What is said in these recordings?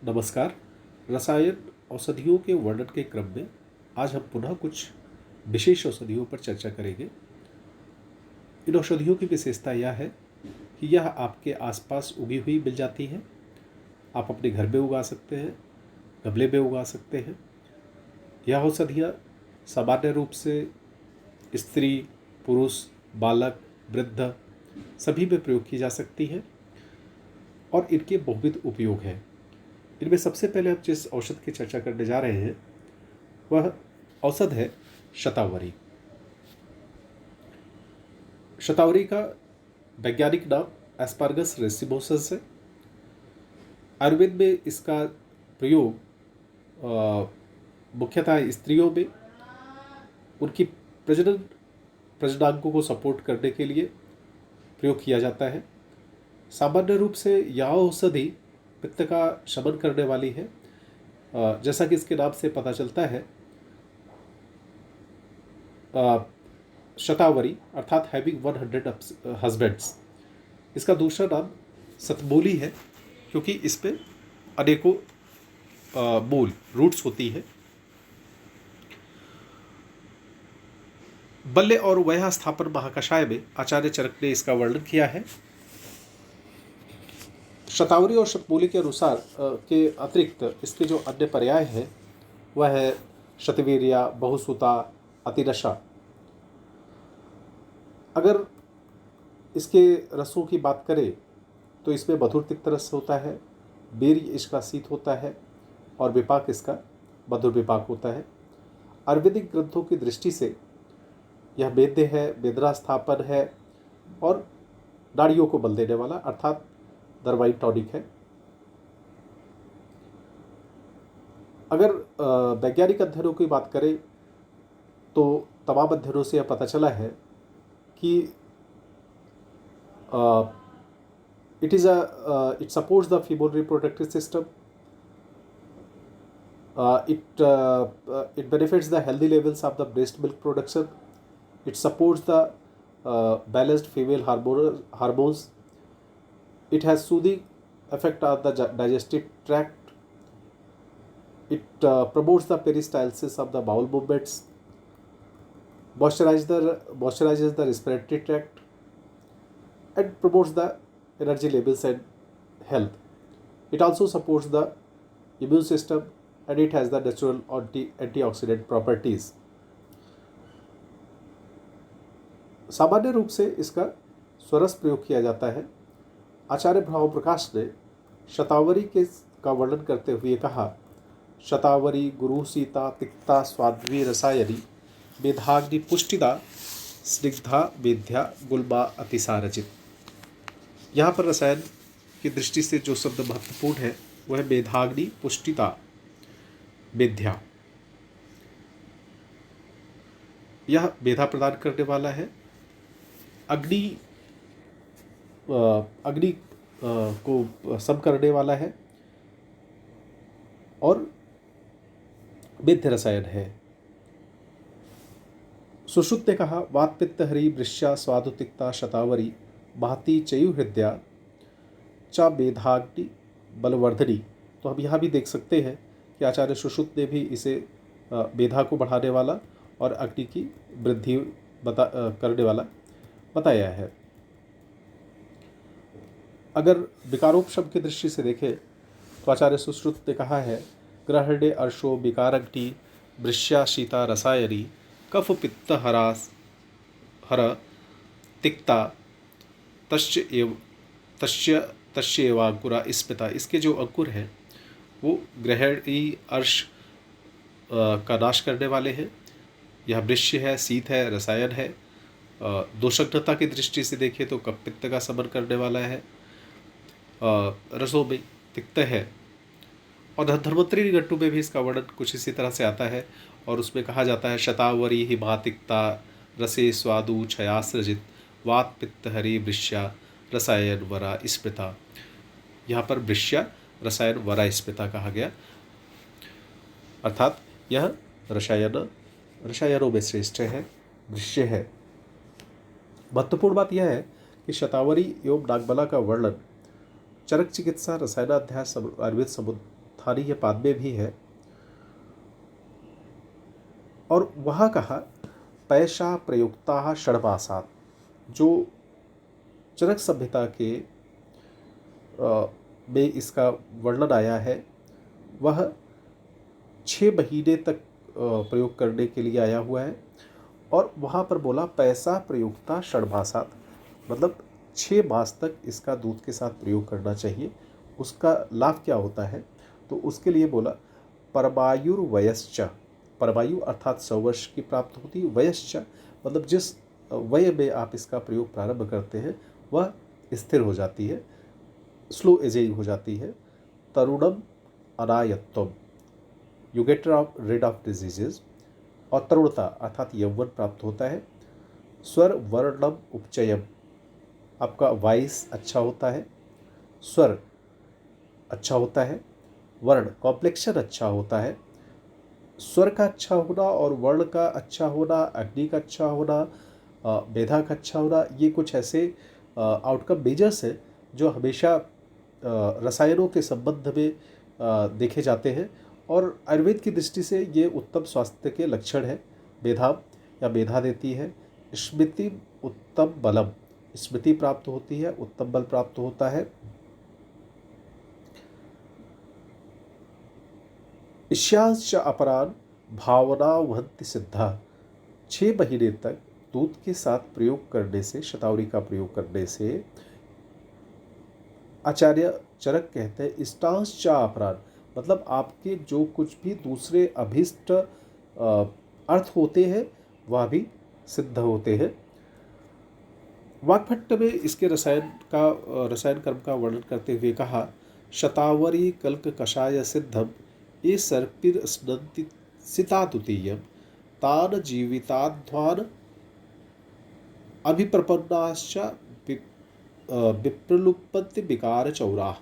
नमस्कार। रसायन औषधियों के वर्णन के क्रम में आज हम पुनः कुछ विशेष औषधियों पर चर्चा करेंगे। इन औषधियों की विशेषता यह है कि यह आपके आसपास उगी हुई मिल जाती है। आप अपने घर में उगा सकते हैं, गमले में उगा सकते हैं। यह औषधियाँ सामान्य रूप से स्त्री, पुरुष, बालक, वृद्ध सभी में प्रयोग की जा सकती है और इनके बहुविध उपयोग हैं। इनमें सबसे पहले हम जिस औषध की चर्चा करने जा रहे हैं वह औषध है शतावरी। शतावरी का वैज्ञानिक नाम एस्पार्गस रेसिमोसस है। आयुर्वेद में इसका प्रयोग मुख्यतः स्त्रियों में उनकी प्रजननांगों को सपोर्ट करने के लिए प्रयोग किया जाता है। सामान्य रूप से यह औषधि पित्त का शमन करने वाली है। जैसा कि इसके नाम से पता चलता है, शतावरी अर्थात हैविंग 100 हस्बैंड्स। इसका दूसरा नाम सतमूली है क्योंकि इस पे अनेकों मूल रूट्स होती है। बल्ले और वयः स्थापन महाकषाय में आचार्य चरक ने इसका वर्णन किया है। शतावरी और शतमूली के अनुसार के अतिरिक्त इसके जो अन्य पर्याय हैं वह है शतवीर्या, बहुसुता, अतिरसा। अगर इसके रसों की बात करें तो इसमें मधुर तिक्त रस होता है, वीर्य इसका शीत होता है और विपाक इसका मधुर विपाक होता है। आयुर्वेदिक ग्रंथों की दृष्टि से यह वेद्य है, वेदना स्थापन है और नाड़ियों को बल देने वाला अर्थात दरवाई टॉनिक है। अगर वैज्ञानिक अध्ययनों की बात करें तो तमाम अध्ययनों से यह पता चला है कि it supports the female reproductive system. It benefits the healthy levels of the breast milk production. It supports the balanced female hormones. It has soothing effect on the digestive tract. It promotes the peristalsis of the bowel movements. Moisturizes the respiratory tract and promotes the energy levels and health. It also supports the immune system and it has the natural antioxidant properties. सामान्य रूप से इसका स्वरस प्रयोग किया जाता है। आचार्य भाव प्रकाश ने शतावरी का वर्णन करते हुए कहा, शतावरी गुरु सीता तिक्ता स्वाद्वी रसायनी मेधाग्नि पुष्टिदा स्निग्धा वेद्या गुल्मा अतिसारचित। यहाँ पर रसायन की दृष्टि से जो शब्द महत्वपूर्ण है वह है मेधाग्नि पुष्टिता वेद्या। यह मेधा प्रदान करने वाला है, अग्नि को सम करने वाला है और वेद्य रसायन है। सुश्रुत ने कहा, वात पित्त हरि वृष्या स्वादु तिक्ता शतावरी महती चयु हृदया च मेधाग्नि बलवर्धनी। तो हम यहाँ भी देख सकते हैं कि आचार्य सुश्रुत ने भी इसे मेधा को बढ़ाने वाला और अग्नि की वृद्धि करने वाला बताया है। अगर विकारोपशम की दृष्टि से देखें तो आचार्य सुश्रुत ने कहा है, ग्रहणे अर्शो विकारग्नि वृष्या शीता रसायनी कफ पित्त हर तिक्ता तस्येवांकुरा स्मिता। इसके जो अंकुर हैं वो ग्रहणी अर्श का नाश करने वाले हैं। यह वृष्य है, शीत है, रसायन है। दोषग्नता की दृष्टि से देखें तो कफ पित्त का समन करने वाला है। रसों में तिक्त है और धर्मोत्तरी गट्टू में भी इसका वर्णन कुछ इसी तरह से आता है और उसमें कहा जाता है, शतावरी ही महातिक्ता रसे स्वादु छयासृजित वात पित्त हरि वृष्या रसायन वरा स्मृता। यहाँ पर वृष्या रसायन वरा स्मृता कहा गया अर्थात यह रसायनों में श्रेष्ठ है, वृष्य है। महत्वपूर्ण बात यह है कि शतावरी एवं नागबला का वर्णन चरक चिकित्सा रसायनाध्याय आयुर्वेद स्थानीय है, पादमे भी है। और वहाँ कहा पैशा प्रयुक्ता षड्मासात, जो चरक सभ्यता के में इसका वर्णन आया है वह 6 महीने तक प्रयोग करने के लिए आया हुआ है। और वहाँ पर बोला पैसा प्रयुक्ता षड्मासात, मतलब 6 मास तक इसका दूध के साथ प्रयोग करना चाहिए। उसका लाभ क्या होता है, तो उसके लिए बोला परमायुर्वयश्च, परमायु अर्थात 100 वर्ष की प्राप्त होती, वयश्च मतलब जिस वय में आप इसका प्रयोग प्रारंभ करते हैं वह स्थिर हो जाती है, स्लो एजिंग हो जाती है। तरुणम अनायत्वम, you get rid of diseases, और तरुणता अर्थात यौवन प्राप्त होता है। स्वर वर्णम उपचयम, आपका वॉइस अच्छा होता है, स्वर अच्छा होता है, वर्ण कॉम्प्लेक्शन अच्छा होता है। स्वर का अच्छा होना और वर्ण का अच्छा होना, अग्नि का अच्छा होना, मेधा का अच्छा होना, ये कुछ ऐसे आउटकम मेजर्स हैं जो हमेशा रसायनों के संबंध में देखे जाते हैं। और आयुर्वेद की दृष्टि से ये उत्तम स्वास्थ्य के लक्षण है। मेधा या मेधा देती है। स्मृति उत्तम बलम, स्मृति प्राप्त होती है, उत्तम बल प्राप्त होता है। ईशांश अपरान भावना वहंति सिद्धा, 6 महीने तक दूध के साथ प्रयोग करने से, शतावरी का प्रयोग करने से आचार्य चरक कहते हैं इष्टांश अपरान, मतलब आपके जो कुछ भी दूसरे अभीष्ट अर्थ होते हैं वह भी सिद्ध होते हैं। वाग्भट्ट में इसके रसायन कर्म का वर्णन करते हुए कहा शतावरी कल्क कषाय सिद्धम ये सर्पिर स्नन्ति सितातुतीयम तान जीविताध्वान अभिप्रपन्नाश्च विप्रलुप्पन्ति विकार चौरा।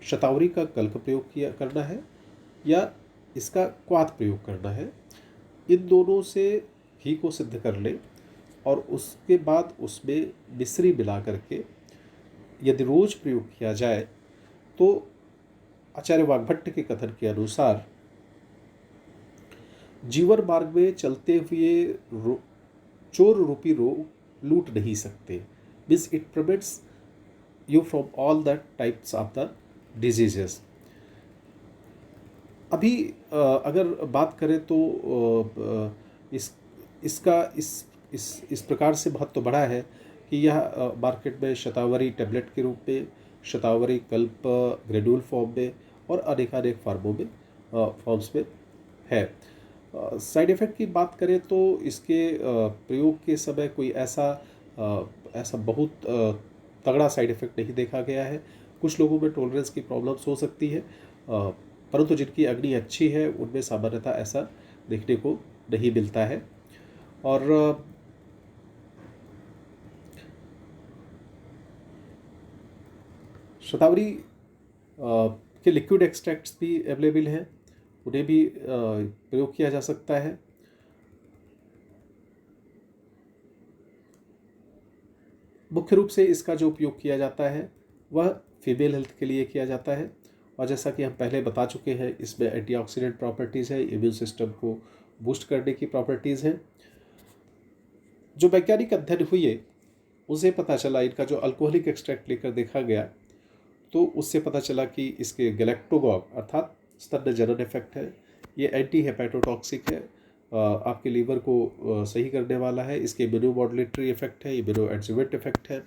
शतावरी का कल्क प्रयोग करना है या इसका क्वाथ प्रयोग करना है, इन दोनों से घी को सिद्ध कर ले और उसके बाद उसमें मिश्री मिला करके यदि रोज प्रयोग किया जाए तो आचार्य वाग्भट्ट के कथन के अनुसार जीवन मार्ग में चलते हुए चोर रूपी रोग लूट नहीं सकते। Means it prevents you from all the types of the diseases. अभी अगर बात करें तो इसका इस प्रकार से महत्व बढ़ा है कि यह मार्केट में शतावरी टैबलेट के रूप में, शतावरी कल्प ग्रेड्यूल फॉर्म में और अनेकानेक फॉर्म्स में है। साइड इफ़ेक्ट की बात करें तो इसके प्रयोग के समय कोई ऐसा बहुत तगड़ा साइड इफ़ेक्ट नहीं देखा गया है। कुछ लोगों में टॉलरेंस की प्रॉब्लम्स हो सकती है, परंतु जिनकी अग्नि अच्छी है उनमें सामान्यतः ऐसा देखने को नहीं मिलता है। और शतावरी के लिक्विड एक्सट्रैक्ट्स भी अवेलेबल हैं, उन्हें भी प्रयोग किया जा सकता है। मुख्य रूप से इसका जो उपयोग किया जाता है वह फीमेल हेल्थ के लिए किया जाता है और जैसा कि हम पहले बता चुके हैं इसमें एंटीऑक्सीडेंट प्रॉपर्टीज़ है, इम्यून सिस्टम को बूस्ट करने की प्रॉपर्टीज़ हैं। जो वैज्ञानिक अध्ययन हुए उसे पता चला, इनका जो अल्कोहलिक एक्सट्रैक्ट लेकर देखा गया तो उससे पता चला कि इसके गैलेक्टोगॉग अर्थात स्तन जनन इफेक्ट है, ये एंटी हेपेटोटॉक्सिक है, आपके लीवर को सही करने वाला है, इसके इम्यूनोमॉड्यूलेटरी इफेक्ट है, इम्यूनो एडजुवेंट इफेक्ट है,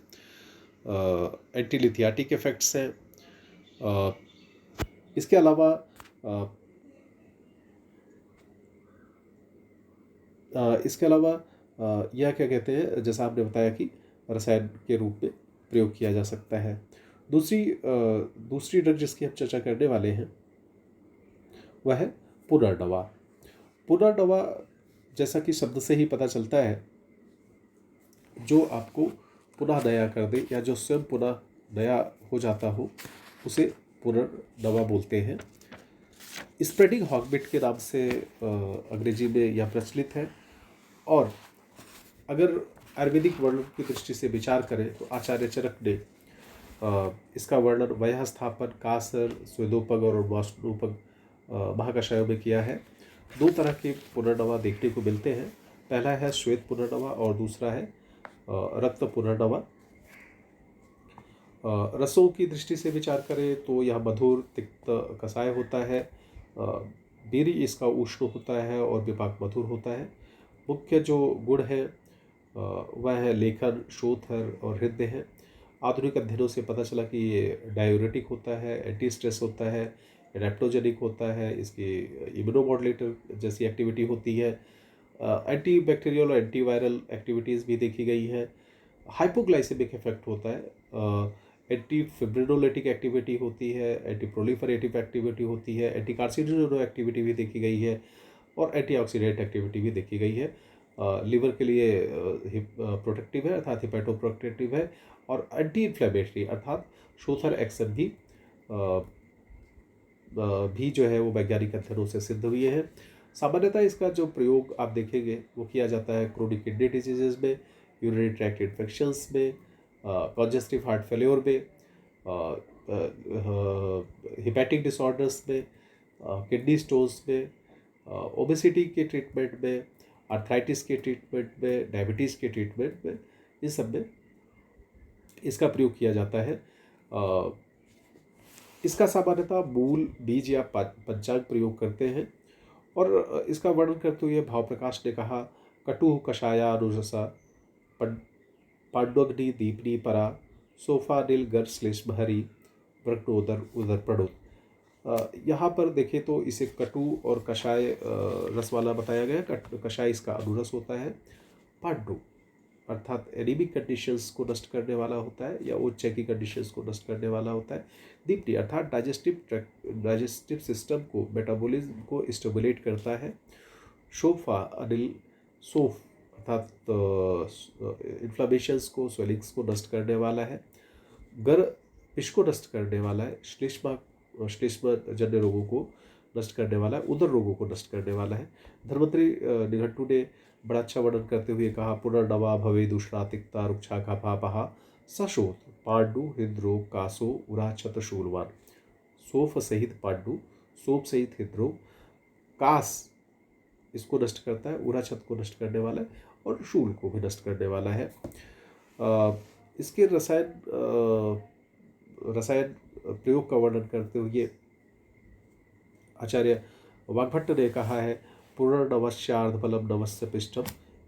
एंटी लिथियाटिक इफेक्ट्स हैं। इसके अलावा यह क्या कहते हैं, जैसा आपने बताया कि रसायन के रूप में प्रयोग किया जा सकता है। दूसरी ड्रग जिसकी हम चर्चा करने वाले हैं वह है पुनर्नवा। पुनर्नवा जैसा कि शब्द से ही पता चलता है, जो आपको पुनः नया कर दे या जो स्वयं पुनः नया हो जाता हो उसे पुनर्नवा बोलते हैं। स्प्रेडिंग हॉगबिट के नाम से अंग्रेजी में यह प्रचलित है। और अगर आयुर्वेदिक वर्णन की दृष्टि से विचार करें तो आचार्य चरक ने इसका वर्णन वयः स्थापन कासर स्वेदोपग और वाष्णोपग महाकषायों में किया है। दो तरह के पुनर्नवा देखने को मिलते हैं। पहला है श्वेत पुनर्नवा और दूसरा है रक्त पुनर्नवा। रसों की दृष्टि से विचार करें तो यह मधुर तिक्त कषाय होता है। बीरी इसका उष्ण होता है और विपाक मधुर होता है। मुख्य जो गुण है वह है लेखन, शोथर और हृदय है। आधुनिक अध्ययनों से पता चला कि ये डायूरेटिक होता है, एंटी स्ट्रेस होता है, एडेप्टोजेनिक होता है, इसकी इम्यूनोमॉड्यूलेटर जैसी एक्टिविटी होती है, एंटी बैक्टीरियल और एंटीवायरल एक्टिविटीज़ भी देखी गई है। हाइपोग्लाइसेमिक इफेक्ट होता है, एंटी फिब्रिनोलिटिक एक्टिविटी होती है, एंटी प्रोलिफरेटिव एक्टिविटी होती है, एंटी कार्सिनोजेनिक एक्टिविटी भी देखी गई है और एंटीऑक्सीडेंट एक्टिविटी भी देखी गई है। लीवर के लिए प्रोटेक्टिव है अर्थात हिपैटोप्रोटेक्टिव है और एंटी इन्फ्लेमेटरी अर्थात शोथर एक्शन भी जो है वो वैज्ञानिक अध्ययनों से सिद्ध हुए हैं। सामान्यतः इसका जो प्रयोग आप देखेंगे वो किया जाता है क्रोनिक किडनी डिजीजेज में, यूरिनरी ट्रैक्ट इन्फेक्शंस में, कॉन्जेस्टिव हार्ट फेल्योर में, हिपैटिक डिसऑर्डर्स में, किडनी स्टोन्स में, ओबेसिटी के ट्रीटमेंट में, आर्थराइटिस के ट्रीटमेंट में, डायबिटीज़ के ट्रीटमेंट में, इन सब में इसका प्रयोग किया जाता है। इसका सामान्यतः मूल, बीज या पंचांग प्रयोग करते हैं और इसका वर्णन करते हुए भाव प्रकाश ने कहा कटु कषायानुरसा पांडुअग्नि दीपनी परा सोफा नील गर श्लेष्म हरि वृक्नोदर उदर प्रणोद। यहाँ पर देखें तो इसे कटु और कषाय रस वाला बताया गया। कषाय इसका अनुरस होता है। पांडु अर्थात एनीमिक कंडीशंस को नष्ट करने वाला होता है या उच्च की कंडीशंस को नष्ट करने वाला होता है। दीप्ति अर्थात डाइजेस्टिव सिस्टम को, मेटाबॉलिज्म को स्टिमुलेट करता है। शोफा अनिल सोफ अर्थात इन्फ्लामेशंस को, स्वेलिंग्स को नष्ट करने वाला है। गर पिश को नष्ट करने वाला है। श्लेष्मा जन्य रोगों को नष्ट करने वाला है। उदर रोगों को नष्ट करने वाला है। धर्मत्री निघंटू ने बड़ा अच्छा वर्णन करते हुए कहा पुनर्नवा भवे दुष्णा तिक्ता रुक्षा का पापहा सशोत पांडु हृदरोग कासो उरा छत शूलवान। सोफ सहित पांडु, सोप सहित हृदरोग, कास इसको नष्ट करता है, उरा छत को नष्ट करने वाला है और शूल को भी नष्ट करने वाला है। इसके रसायन प्रयोग का वर्णन करते हुए आचार्य वाग्भट्ट ने कहा है पुनर्नवस्यार्धफलम नवस्य पिष्टम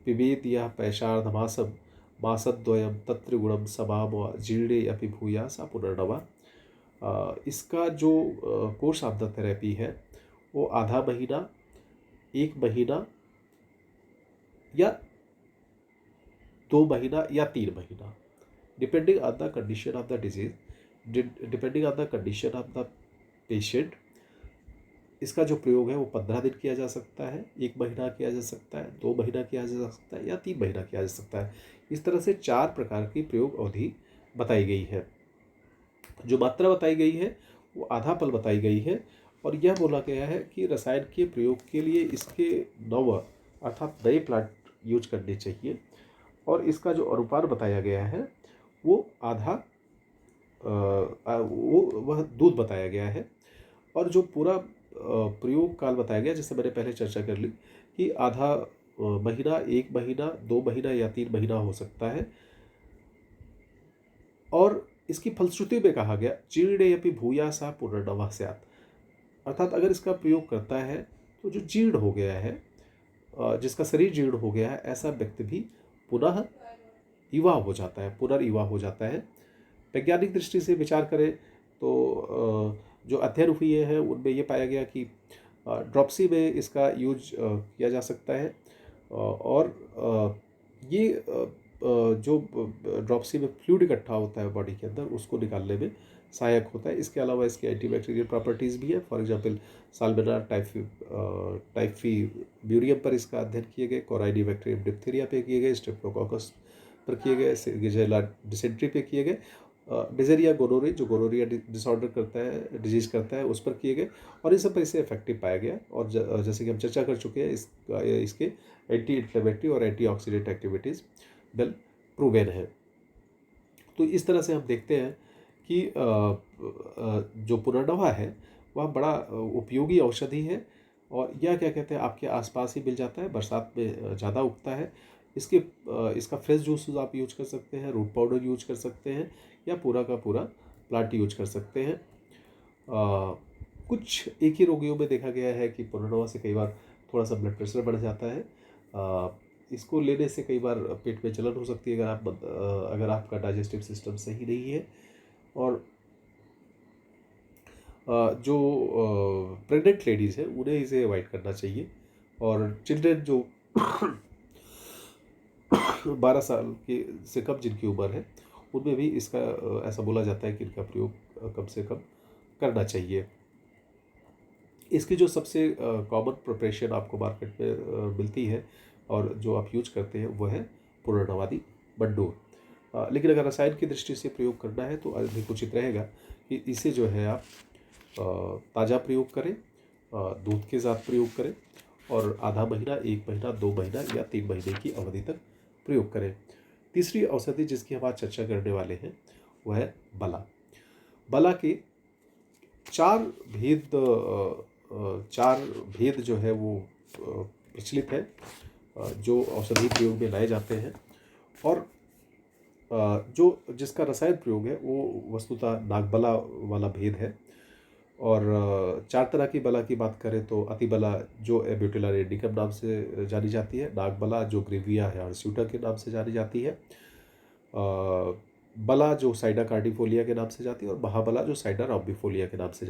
पिबेत यह पैशार्धमासम मासद्वयम तत्रिगुणम समाम जीर्णे अपि भूयासा पुनर्नवा। इसका जो कोर्स ऑफ द थेरेपी है वो आधा महीना, 1 महीना या 2 महीना या 3 महीना, depending on the condition of the disease, depending on the condition of the patient. इसका जो प्रयोग है वो 15 दिन किया जा सकता है, 1 महीना किया जा सकता है, 2 महीना किया जा सकता है या 3 महीना किया जा सकता है। इस तरह से 4 प्रकार की प्रयोग अवधि बताई गई है। जो मात्रा बताई गई है वो आधा पल बताई गई है और यह बोला गया है कि रसायन के प्रयोग के लिए इसके नव अर्थात नए प्लांट यूज करने चाहिए और इसका जो अनुपात बताया गया है वो आधा वह दूध बताया गया है और जो पूरा प्रयोग काल बताया गया, जैसे मैंने पहले चर्चा कर ली कि आधा महीना, 1 महीना, 2 महीना या 3 महीना हो सकता है। और इसकी फलश्रुति में कहा गया जीर्णे अपि भूयासा पुनर्नवा स्यात्, अर्थात अगर इसका प्रयोग करता है तो जो जीर्ण हो गया है, जिसका शरीर जीर्ण हो गया है, ऐसा व्यक्ति भी पुनः युवा हो जाता है, पुनर्युवा हो जाता है। वैज्ञानिक दृष्टि से विचार करें तो जो अध्ययन हुए हैं उनमें ये पाया गया कि ड्रॉप्सी में इसका यूज किया जा सकता है और ये जो ड्रॉप्सी में फ्लूइड इकट्ठा होता है बॉडी के अंदर उसको निकालने में सहायक होता है। इसके अलावा इसके एंटीबैक्टीरियल प्रॉपर्टीज़ भी है। फॉर एग्जांपल साल्मोनेला टाइफी ब्यूरियम पर इसका अध्ययन किए गए, कोराइडी बैक्टीरियम डिप्थीरिया पे किए गए, स्ट्रेप्टोकोकस पर किए गए, गिजेला डिसेंट्री पे किए गए, डिजेरिया गोनोरी जो गोनोरिया डिसऑर्डर करता है, डिजीज करता है, उस पर किए गए और इस सब पर इसे इफेक्टिव पाया गया। और जैसे कि हम चर्चा कर चुके हैं इसके एंटी इन्फ्लेमेटरी और anti oxidant activities well proven है। तो इस तरह से हम देखते हैं कि जो पुनर्नवा है वह बड़ा उपयोगी औषधि है, और यह क्या कहते हैं आपके आसपास ही मिल जाता है, बरसात में ज़्यादा उगता है। इसका फ्रेश जूस आप यूज कर सकते हैं, रूट पाउडर यूज कर सकते हैं, या पूरा का पूरा प्लांट यूज कर सकते हैं। कुछ एक ही रोगियों में देखा गया है कि पुनर्नवा से कई बार थोड़ा सा ब्लड प्रेशर बढ़ जाता है। इसको लेने से कई बार पेट में जलन हो सकती है अगर आपका डाइजेस्टिव सिस्टम सही नहीं है। और जो प्रेग्नेंट लेडीज़ हैं उन्हें इसे अवॉइड करना चाहिए, और चिल्ड्रेन जो 12 साल के से कम जिनकी उम्र है उनमें भी इसका ऐसा बोला जाता है कि इनका प्रयोग कम से कम करना चाहिए। इसकी जो सबसे कॉमन प्रिपरेशन आपको मार्केट में मिलती है और जो आप यूज करते हैं वो है पुनर्नवादी बंडोर। लेकिन अगर रसायन की दृष्टि से प्रयोग करना है तो अधिक उचित रहेगा कि इसे जो है आप ताज़ा प्रयोग करें, दूध के साथ प्रयोग करें, और आधा महीना, 1 महीना, 2 महीना या 3 महीने की अवधि तक प्रयोग करें। तीसरी औषधि जिसकी हम आज चर्चा करने वाले हैं वह है बला। बला के चार भेद जो है वो प्रचलित है, जो औषधि प्रयोग में लाए जाते हैं, और जिसका रसायन प्रयोग है वो वस्तुतः नागबला वाला भेद है। और 4 तरह की बला की बात करें तो अतिबला जो एब्यूटेलर इंडिकम नाम से जानी जाती है, नागबला जो ग्रेविया हिर्सुटा के नाम से जानी जाती है, बला जो साइडा कार्डिफोलिया के नाम से जाती है, और महाबला जो साइडा रॉम्बिफोलिया के नाम से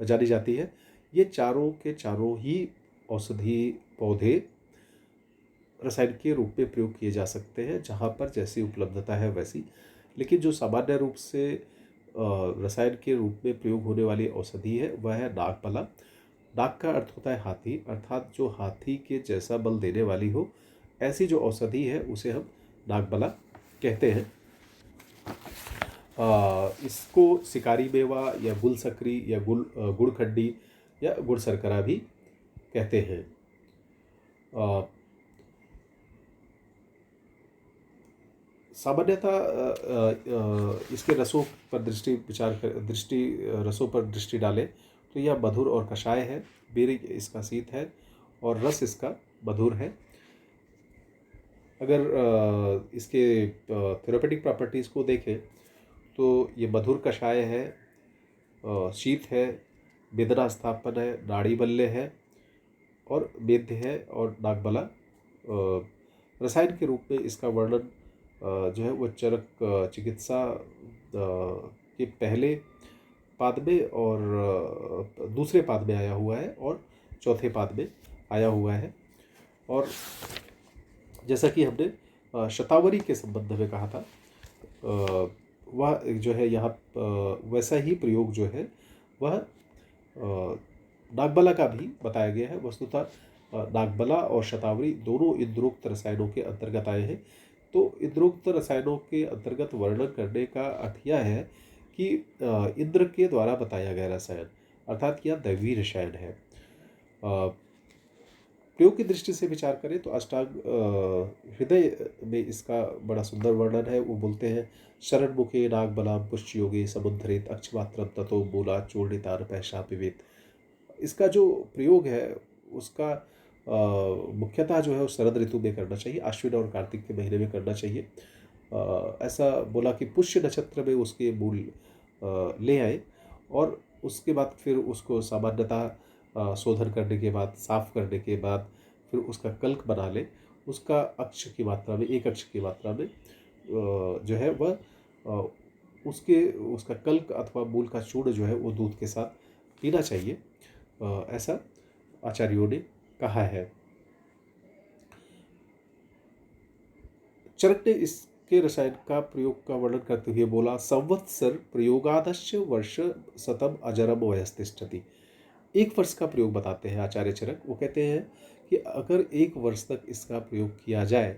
जानी जाती है। ये चारों के चारों ही औषधि पौधे रसायन के रूप में प्रयोग किए जा सकते हैं, जहाँ पर जैसी उपलब्धता है वैसी। लेकिन जो सामान्य रूप से रसायन के रूप में प्रयोग होने वाली औषधि है वह है नागबला। नाग का अर्थ होता है हाथी, अर्थात जो हाथी के जैसा बल देने वाली हो, ऐसी जो औषधि है उसे हम नागबला कहते हैं। इसको शिकारी मेवा या गुल सकरी या गुड़ खड्डी या गुड़ शर्करा भी कहते हैं। सामान्यतः इसके रसों पर रसों पर दृष्टि डालें तो यह मधुर और कषाय है। बेरी इसका शीत है और रस इसका मधुर है। अगर इसके थेरेपेटिक प्रॉपर्टीज़ को देखें तो ये मधुर कषाय है, शीत है, वेदना स्थापन है, नाड़ी बल्ले है और मेद्य है, और नागबला रसायन के रूप में इसका वर्णन जो है वो चरक चिकित्सा के पहले पाद में और दूसरे पाद में आया हुआ है और चौथे पाद में आया हुआ है। और जैसा कि हमने शतावरी के संबंध में कहा था, वह जो है यहाँ वैसा ही प्रयोग जो है वह नागबला का भी बताया गया है। वस्तुतः नागबला और शतावरी दोनों इंद्रोक्त रसायनों के अंतर्गत आए हैं। तो इंद्रोक्त रसायनों के अंतर्गत वर्णन करने का अर्थ यह है कि इंद्र के द्वारा बताया गया रसायन, अर्थात यह दैवीय रसायन है। प्रयोग की दृष्टि से विचार करें तो अष्टांग हृदय में इसका बड़ा सुंदर वर्णन है। वो बोलते हैं शरण मुखे नागबलाम पुष्ट योगे समुद्धरित अक्षमात्रम ततो मूला चूर्णितान पैशा पिबेत। इसका जो प्रयोग है उसका मुख्यतः जो है वो शरद ऋतु में करना चाहिए, आश्विन और कार्तिक के महीने में करना चाहिए। ऐसा बोला कि पुष्य नक्षत्र में उसके मूल ले आए और उसके बाद फिर उसको सामान्यतः शोधन करने के बाद, साफ करने के बाद फिर उसका कल्क बना ले। उसका अक्ष की मात्रा में, 1 अक्ष की मात्रा में जो है वह उसका कल्क अथवा मूल का चूर्ण जो है वो दूध के साथ पीना चाहिए, ऐसा आचार्यों ने कहा है। चरक ने इसके रसायन का प्रयोग का वर्णन करते हुए बोला संवत्सर प्रयोगादश्च वर्ष शतम अजरम वयस्तिष्ठति। 1 वर्ष का प्रयोग बताते हैं आचार्य चरक। वो कहते हैं कि अगर 1 वर्ष तक इसका प्रयोग किया जाए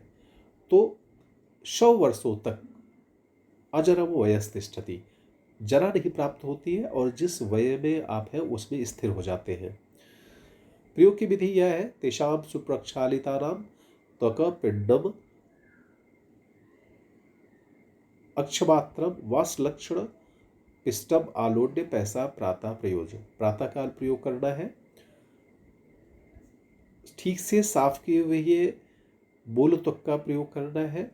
तो 100 वर्षों तक अजरम वयस्तिष्ठति, जरा नहीं प्राप्त होती है और जिस वय में आप हैं उसमें स्थिर हो जाते हैं। प्रयोग की विधि यह है तेषाम सुप्रक्षालितानाम त्वक पिंडम अक्षमात्रम वासलक्षण पिष्टम आलोड्य पैसा प्रातः प्रयोजन, प्रातः काल प्रयोग करना है। ठीक से साफ किए हुए मूल त्वक का प्रयोग करना है,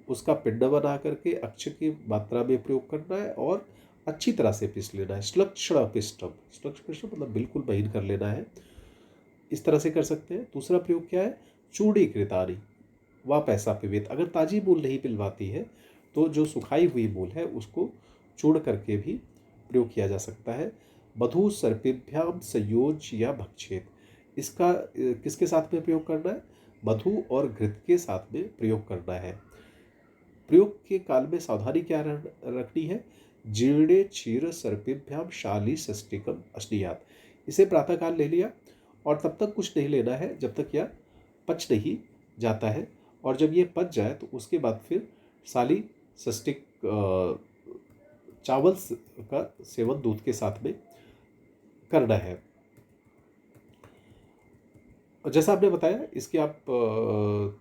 उसका पिंड बना करके अक्ष की मात्रा में प्रयोग करना है और अच्छी तरह से पीस लेना है। श्लक्षण पिष्टम, श्लक्ष पिष्टम मतलब बिल्कुल महीन कर लेना है। इस तरह से कर सकते हैं। दूसरा प्रयोग क्या है, चूड़ीकृतानि व पैसा पिबेत। अगर ताजी मूल नहीं पिलवाती है तो जो सुखाई हुई मूल है उसको चूड़ करके भी प्रयोग किया जा सकता है। मधु सर्पिभ्याम संयोज्य या भक्षेत, इसका किसके साथ में प्रयोग करना है, मधु और घृत के साथ में प्रयोग करना है। प्रयोग के काल में सावधानी क्या रखनी है, जीर्णे क्षीर सर्पिभ्याम शाली षष्टिकम अश्नियात। इसे प्रातःकाल ले लिया और तब तक कुछ नहीं लेना है जब तक यह पच नहीं जाता है, और जब ये पच जाए तो उसके बाद फिर शाली षष्टिक चावल का सेवन दूध के साथ में करना है। जैसा आपने बताया, इसके आप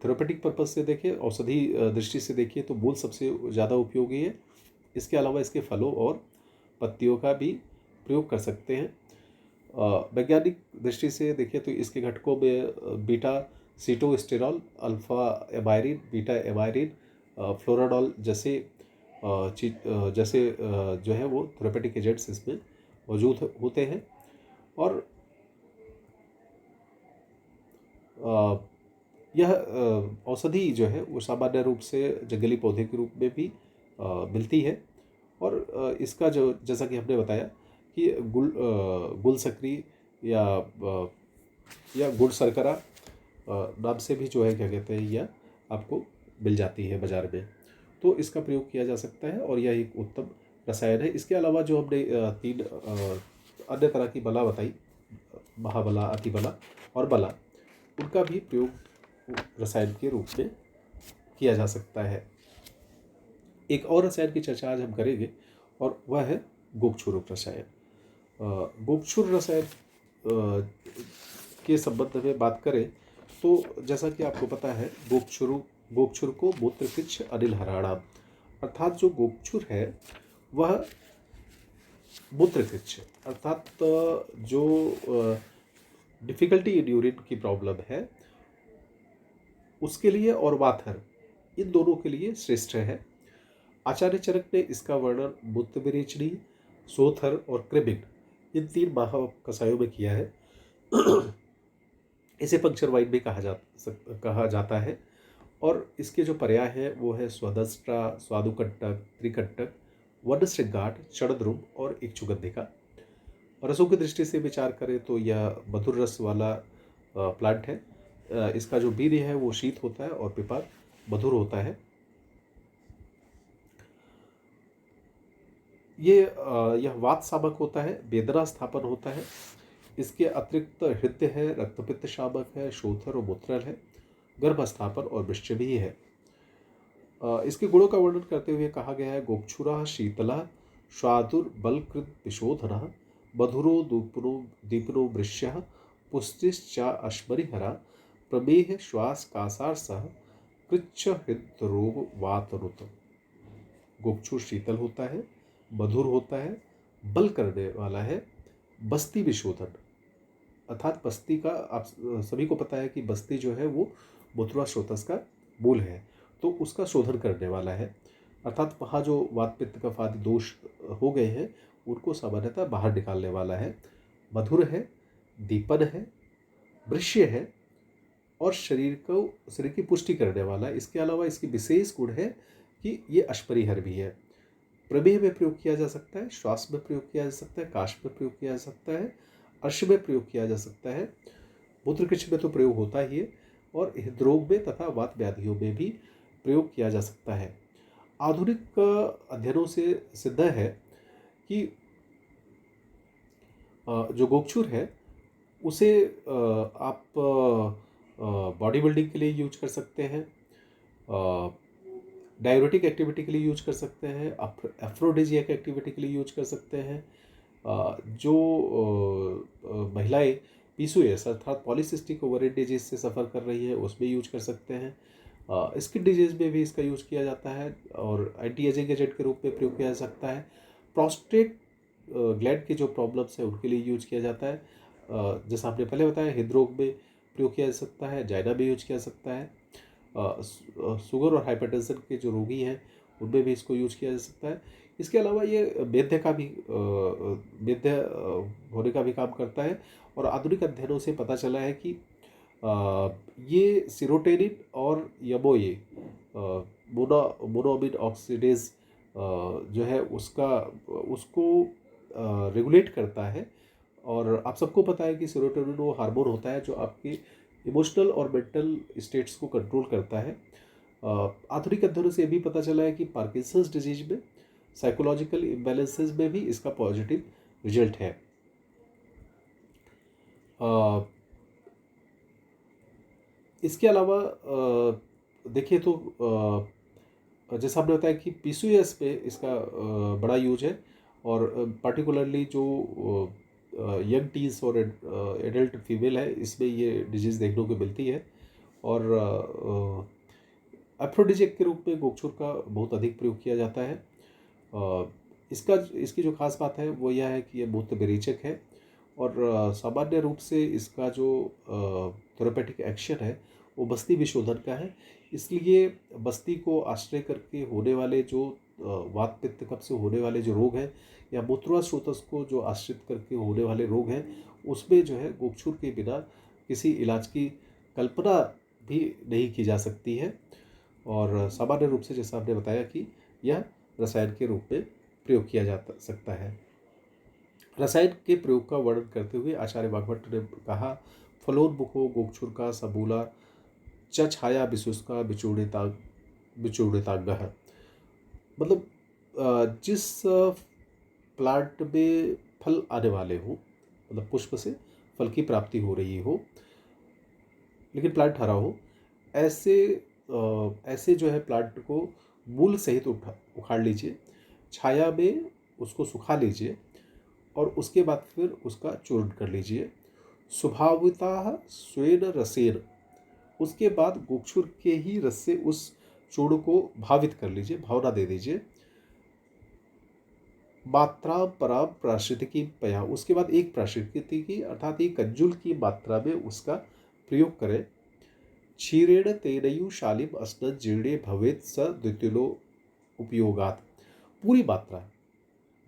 थेरेपेटिक पर्पज से देखिए, औषधि दृष्टि से देखिए तो मूल सबसे ज़्यादा उपयोगी है। इसके अलावा इसके फलों और पत्तियों का भी प्रयोग कर सकते हैं। वैज्ञानिक दृष्टि से देखिए तो इसके घटकों में बीटा सीटोस्टेरॉल, अल्फा एमाइरिन, बीटा एमाइरिन, फ्लोराडॉल जैसे जो है वो थेरेपेटिक एजेंट्स इसमें मौजूद होते हैं। और यह औषधि जो है वो सामान्य रूप से जंगली पौधे के रूप में भी मिलती है। और इसका जो, जैसा कि हमने बताया कि गुल सक्री या गुड़ शर्करा नाम से भी जो है क्या कहते हैं, यह आपको मिल जाती है बाजार में, तो इसका प्रयोग किया जा सकता है और यह एक उत्तम रसायन है। इसके अलावा जो हमने 3 अन्य तरह की बला बताई, महाबला, अतिबला और बला, उनका भी प्रयोग रसायन के रूप में किया जा सकता है। एक और रसायन की चर्चा आज हम करेंगे और वह है गोक्षुर रसायन। गोक्षुर रसायन के संबंध में बात करें तो जैसा कि आपको पता है, गोक्षुर को मूत्रपिच्छ अनिल हराणाम, अर्थात जो गोक्षुर है वह मूत्रपिच्छ अर्थात जो डिफिकल्टी इन यूरिन की प्रॉब्लम है उसके लिए और वाथर, इन दोनों के लिए श्रेष्ठ है। आचार्य चरक ने इसका वर्णन मूत्रविरेचनी, सोथर और क्रिमिंग इन 3 महाकसायों में किया है। इसे पंक्चर वाइन भी कहा जाता है। और इसके जो पर्याय है वो है स्वदस्ट्रा, स्वादुकंटक, त्रिकंटक, वनश्रृंगाट, षडद्रुम और इक्षुगंधिका। रसों की दृष्टि से विचार करें तो यह मधुर रस वाला प्लांट है। इसका जो बीज है वो शीत होता है और पिपार मधुर होता है। यह वात शामक होता है, वेदना स्थापन होता है। इसके अतिरिक्त हृदय है, रक्तपित्त शामक है, शोथर और मूत्रल है, गर्भ स्थापन और वृश्च भी है। इसके गुणों का वर्णन करते हुए कहा गया है, गोक्षुरा शीतला स्वादुर्बलकृत विशोधन, मधुरो दीपनो वृश्य, पुष्टिश्चा अश्मरिहरा, प्रमेह श्वास कासार सह, कृच्छ हृदरोग वातरुत। गोक्षुर शीतल होता है, मधुर होता है, बल करने वाला है, बस्ती विशोधन अर्थात बस्ती का, आप सभी को पता है कि बस्ती जो है वो मथुरा स्रोतस का मूल है, तो उसका शोधन करने वाला है। अर्थात वहाँ जो वात पित्त कफ आदि दोष हो गए हैं उनको सामान्यतः बाहर निकालने वाला है। मधुर है, दीपन है, वृष्य है और शरीर की पुष्टि करने वाला है। इसके अलावा इसकी विशेष गुण है कि ये अश्मरिहर भी है। प्रमेह में प्रयोग किया जा सकता है, श्वास में प्रयोग किया जा सकता है, काश में प्रयोग किया जा सकता है, अर्श में प्रयोग किया जा सकता है, मूत्रकृच्छ में तो प्रयोग होता ही है, और हृदरोग में तथा वात व्याधियों में भी प्रयोग किया जा सकता है। आधुनिक अध्ययनों से सिद्ध है कि जो गोक्षुर है उसे आप बॉडी बिल्डिंग के लिए यूज कर सकते हैं, डायबिटिक एक्टिविटी के लिए यूज कर सकते हैं, एफ्रोडिजियक एक्टिविटी के लिए यूज कर सकते हैं। जो महिलाएं PCOS अर्थात पॉलीसिस्टिक ओवरियन डिजीज से सफ़र कर रही है उसमें यूज कर सकते हैं। स्किन डिजीज में भी इसका यूज किया जाता है और एंटी एजिंग एजेंट के रूप में प्रयोग किया जा सकता है। प्रोस्टेट ग्लैंड की जो प्रॉब्लम्स है उनके लिए यूज किया जाता है। जैसा आपने पहले बताया, हृदरोग में प्रयोग किया जा सकता है, जायना में यूज किया जा सकता है। शुगर और हाइपरटेंशन के जो रोगी हैं उनमें भी इसको यूज किया जा सकता है। इसके अलावा ये मेद्य का भी मेद्य होने का भी काम करता है। और आधुनिक अध्ययनों से पता चला है कि ये सीरोटोनिन और यमोए मोनोअमीन ऑक्सीडेज जो है उसको रेगुलेट करता है। और आप सबको पता है कि सीरोटोनिन वो हार्मोन होता है जो आपके इमोशनल और मेंटल स्टेट्स को कंट्रोल करता है। आधुनिक अध्ययनों से ये भी पता चला है कि पार्किंसंस डिजीज में साइकोलॉजिकल इम्बैलेंसेस में भी इसका पॉजिटिव रिजल्ट है। इसके अलावा देखिए तो जैसा आपने बताया कि PCOS पे इसका बड़ा यूज है। और पर्टिकुलरली जो यंग टीन्स और एडल्ट फीमेल है इसमें ये डिजीज़ देखने को मिलती है। और एफ्रोडिजिक के रूप में गोक्षुर का बहुत अधिक प्रयोग किया जाता है। इसकी जो खास बात है वो यह है कि यह बहुत विरेचक है। और सामान्य रूप से इसका जो थेरेपेटिक एक्शन है वो बस्ती विशोधन का है। इसलिए बस्ती को आश्रय करके होने वाले जो वात पित्त कफ से होने वाले जो रोग हैं या मूत्राशोथस को जो आश्रित करके होने वाले रोग हैं उसमें जो है गोक्षुर के बिना किसी इलाज की कल्पना भी नहीं की जा सकती है। और सामान्य रूप से जैसा आपने बताया कि यह रसायन के रूप में प्रयोग किया जा सकता है। रसायन के प्रयोग का वर्णन करते हुए आचार्य वाग्भट ने कहा, फलोन्मुखो गोक्षुर का सबूला च छाया विशुष्का बिचूड़ितांगः। मतलब जिस प्लांट में फल आने वाले हो, मतलब पुष्प से फल की प्राप्ति हो रही हो लेकिन प्लांट हरा हो, ऐसे जो है प्लांट को मूल सहित उखाड़ लीजिए, छाया में उसको सुखा लीजिए और उसके बाद फिर उसका चूर्ण कर लीजिए। स्वभावतः स्वेन रसेन, उसके बाद गोक्षुर के ही रस से उस चूर्ण को भावित कर लीजिए, भावना दे दीजिए। मात्रा परा प्राश्रितिकी पया, उसके बाद एक प्राश्रितिकी की अर्थात एक कंजुल की मात्रा में उसका प्रयोग करें। क्षीरेण तेनयु शालिम अस्नद जीर्णे भवेत स द्वितीयो उपयोगात। पूरी मात्रा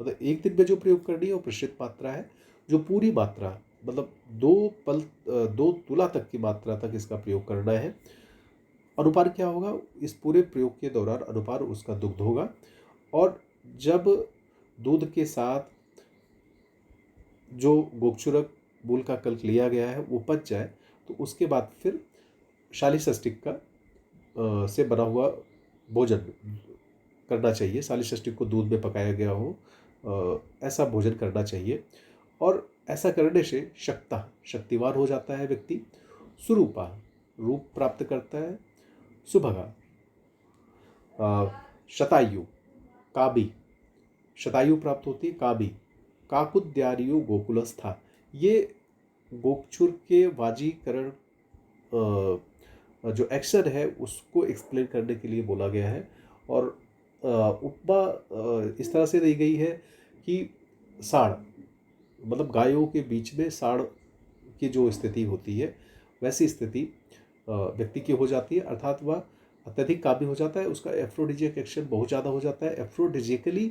मतलब एक दिन में जो प्रयोग करनी है वो प्रश्रित मात्रा है। जो पूरी मात्रा मतलब 2 तुला तक की मात्रा तक इसका प्रयोग करना है। अनुपान क्या होगा? इस पूरे प्रयोग के दौरान अनुपान उसका दुग्ध होगा। और जब दूध के साथ जो गोक्षुरक मूल का कल्क लिया गया है वो पच जाए तो उसके बाद फिर शालीषष्ठिक का से बना हुआ भोजन करना चाहिए। शालीषष्ठिक को दूध में पकाया गया हो ऐसा भोजन करना चाहिए। और ऐसा करने से शक्तिवान हो जाता है व्यक्ति। सुरूपा, रूप प्राप्त करता है। सुभगा, शतायु, काबी, शतायु प्राप्त होती है। काबी, काकुद्यारियो गोकुलस्था, ये गोक्षुर के वाजीकरण जो एक्शन है उसको एक्सप्लेन करने के लिए बोला गया है। और उपमा इस तरह से दी गई है कि साढ़ मतलब गायों के बीच में साढ़ की जो स्थिति होती है वैसी स्थिति व्यक्ति की हो जाती है, अर्थात वह अत्यधिक काबी हो जाता है। उसका एफ्रोडिजियक एक्शन बहुत ज़्यादा हो जाता है। एफ्रोडिजिकली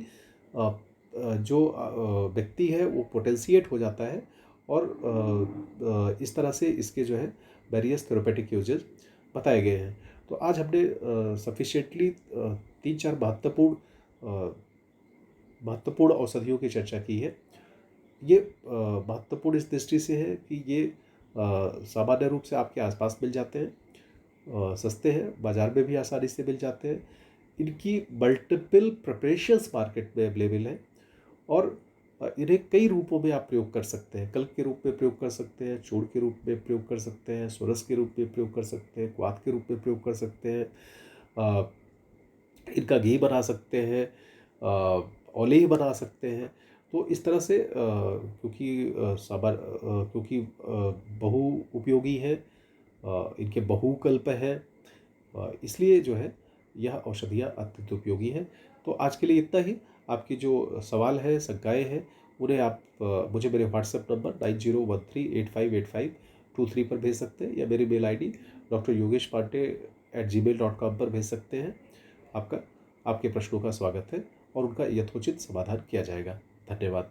जो व्यक्ति है वो पोटेंशिएट हो जाता है। और इस तरह से इसके जो है वेरियस थेरेपेटिक यूजेज बताए गए हैं। तो आज हमने सफिशिएंटली 3-4 महत्वपूर्ण औषधियों की चर्चा की है। ये महत्वपूर्ण इस दृष्टि से है कि ये सामान्य रूप से आपके आसपास मिल जाते हैं, सस्ते हैं, बाज़ार में भी आसानी से मिल जाते हैं। इनकी मल्टीपल प्रिपरेशंस मार्केट में अवेलेबल है और इन्हें कई रूपों में आप प्रयोग कर सकते हैं। कल्क के रूप में प्रयोग कर सकते हैं, चूर्ण के रूप में प्रयोग कर सकते हैं, सोरस के रूप में प्रयोग कर सकते हैं, क्वाथ के रूप में प्रयोग कर सकते हैं, इनका घी बना सकते हैं, ऑलिव बना सकते हैं। तो इस तरह से क्योंकि बहु उपयोगी है, इनके बहुकल्प है, इसलिए जो है यह औषधियाँ अत्यंत उपयोगी है। तो आज के लिए इतना ही। आपकी जो सवाल है, शंकाएँ हैं, उन्हें आप मुझे मेरे व्हाट्सएप नंबर 9013858523 पर भेज सकते हैं या मेरी मेल आईडी dryogesh.pandey@gmail.com पर भेज सकते हैं। आपके प्रश्नों का स्वागत है और उनका यथोचित समाधान किया जाएगा। धन्यवाद।